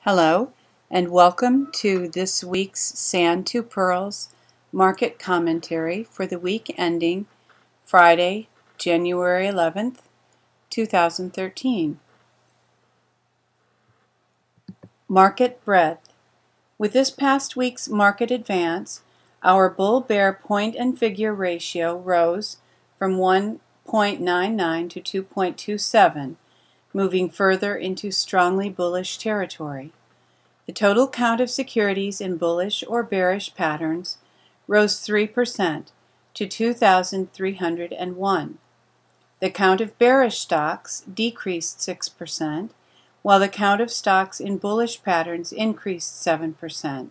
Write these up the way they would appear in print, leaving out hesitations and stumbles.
Hello, and welcome to this week's Sand to Pearls market commentary for the week ending Friday, January 11th, 2013. Market breadth. With this past week's market advance, our bull-bear point and figure ratio rose from 1.99 to 2.27, moving further into strongly bullish territory. The total count of securities in bullish or bearish patterns rose 3% to 2,301. The count of bearish stocks decreased 6%, while the count of stocks in bullish patterns increased 7%.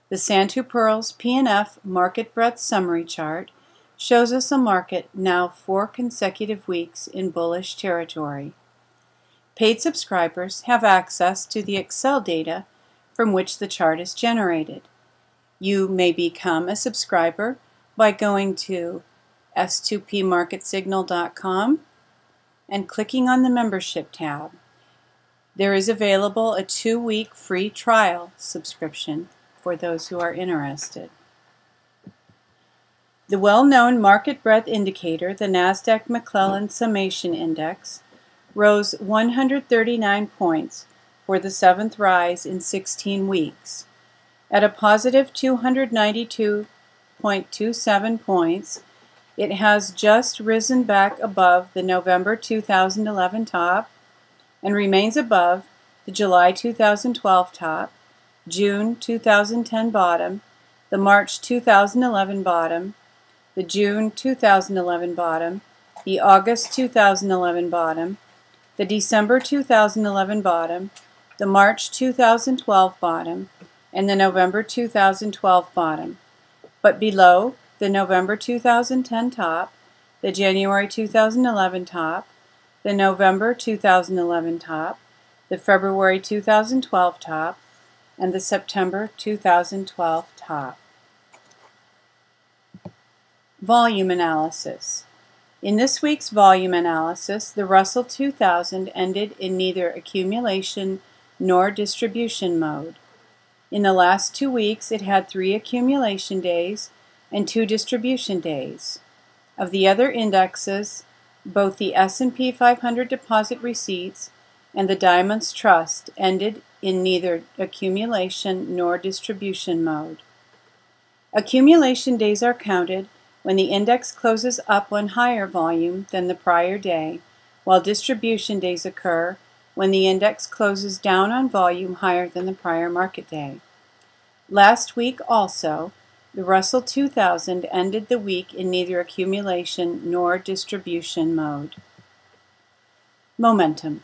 The Sand to Pearls P&F Market Breadth Summary Chart shows us a market now 4 consecutive weeks in bullish territory. Paid subscribers have access to the Excel data from which the chart is generated. You may become a subscriber by going to S2P and clicking on the Membership tab. There is available a 2-week free trial subscription for those who are interested. The well-known market breadth indicator, the Nasdaq McClellan Summation Index, rose 139 points for the 7th rise in 16 weeks. At a positive 292.27 points, it has just risen back above the November 2011 top and remains above the July 2012 top, June 2010 bottom, the March 2011 bottom, the June 2011 bottom, the August 2011 bottom, the December 2011 bottom, the March 2012 bottom, and the November 2012 bottom, but below the November 2010 top, the January 2011 top, the November 2011 top, the February 2012 top, and the September 2012 top. Volume analysis. In this week's volume analysis, the Russell 2000 ended in neither accumulation nor distribution mode. In the last 2 weeks, it had 3 accumulation days and 2 distribution days. Of the other indexes, both the S&P 500 deposit receipts and the Diamonds Trust ended in neither accumulation nor distribution mode. Accumulation days are counted when the index closes up on higher volume than the prior day, while distribution days occur when the index closes down on volume higher than the prior market day. Last week also, the Russell 2000 ended the week in neither accumulation nor distribution mode. Momentum.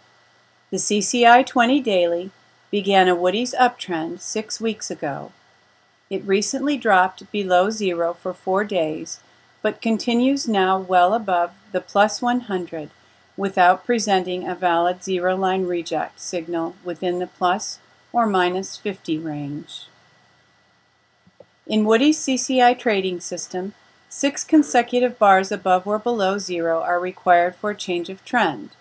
The CCI 20 daily began a Woody's uptrend 6 weeks ago. It recently dropped below zero for 4 days, but continues now well above the plus 100 without presenting a valid zero-line reject signal within the plus or minus 50 range. In Woody's CCI trading system, 6 consecutive bars above or below zero are required for a change of trend.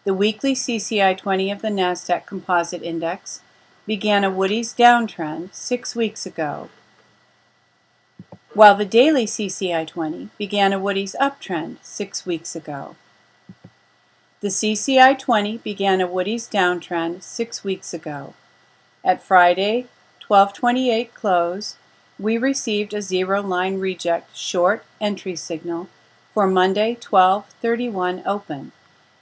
The weekly CCI 20 of the Nasdaq Composite Index began a Woody's downtrend 6 weeks ago, while the daily CCI 20 began a Woody's uptrend 6 weeks ago. The CCI 20 began a Woody's downtrend 6 weeks ago. At Friday, 12/28 close, we received a zero-line reject short entry signal for Monday, 12/31 open.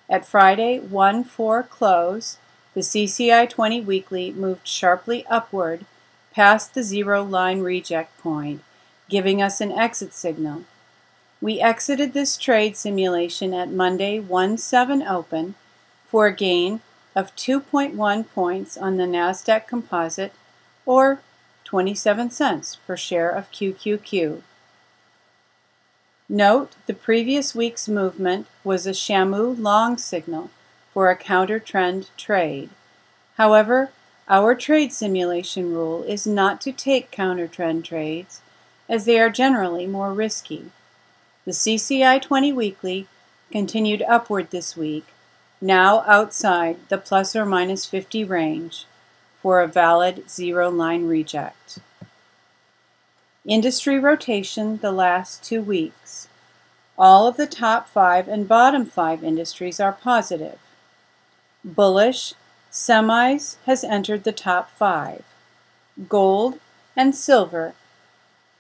At Friday, 1/4 close, the CCI 20 weekly moved sharply upward past the zero-line reject point, giving us an exit signal. We exited this trade simulation at Monday 1/7 open for a gain of 2.1 points on the Nasdaq Composite, or 27 cents per share of QQQ. Note the previous week's movement was a Shamu long signal for a counter-trend trade. However, our trade simulation rule is not to take counter-trend trades, as they are generally more risky. The CCI 20 weekly continued upward this week, now outside the plus or minus 50 range, for a valid zero-line reject. Industry rotation the last 2 weeks. All of the top 5 and bottom 5 industries are positive. Bullish, semis has entered the top 5. Gold and silver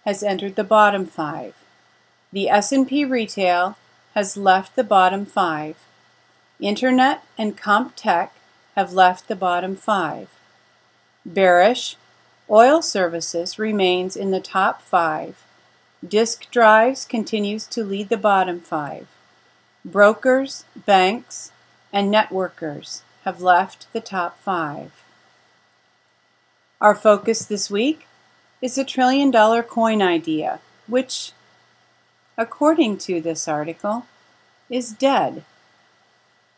has entered the bottom 5. The S&P retail has left the bottom 5. Internet and comp tech have left the bottom 5. Bearish, oil services remains in the top 5. Disk drives continues to lead the bottom 5. Brokers, banks, and networkers have left the top 5. Our focus this week is the $1 trillion coin idea, which, according to this article, is dead.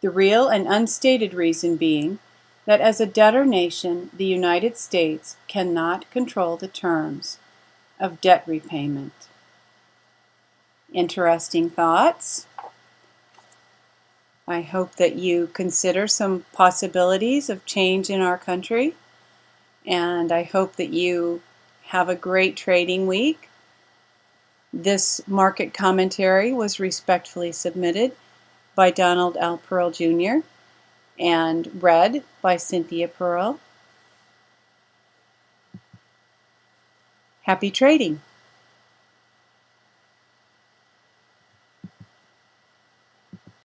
The real and unstated reason being that as a debtor nation, the United States cannot control the terms of debt repayment. Interesting thoughts. I hope that you consider some possibilities of change in our country, and I hope that you have a great trading week. This market commentary was respectfully submitted by Donald L. Pearl Jr. and read by Cynthia Pearl. Happy trading!